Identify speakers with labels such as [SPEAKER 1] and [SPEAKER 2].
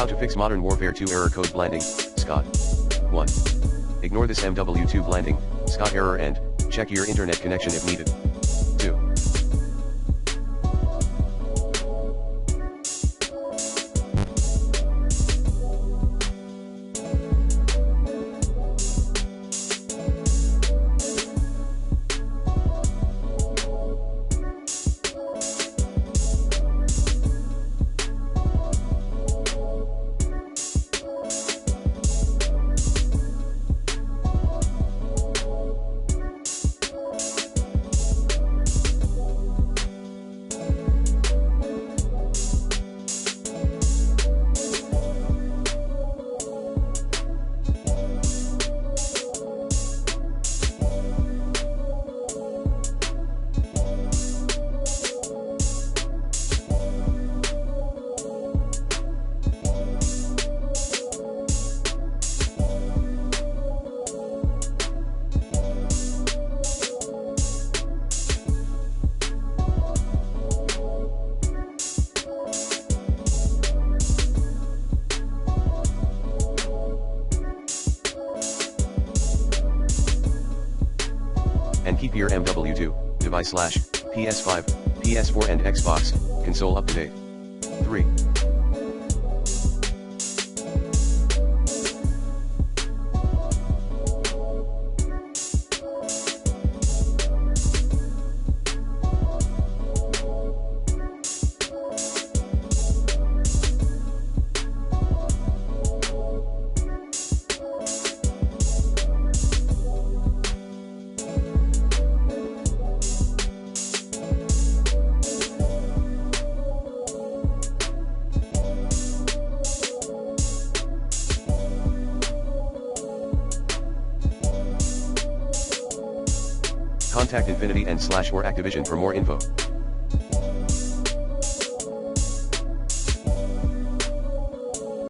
[SPEAKER 1] How to fix Modern Warfare 2 error code blending, Scott. 1. Ignore this MW2 blending, Scott error and check your internet connection if needed. 2. And keep your MW2 device / PS5, PS4 and Xbox console up to date. 3. Contact Infinity and / or Activision for more info.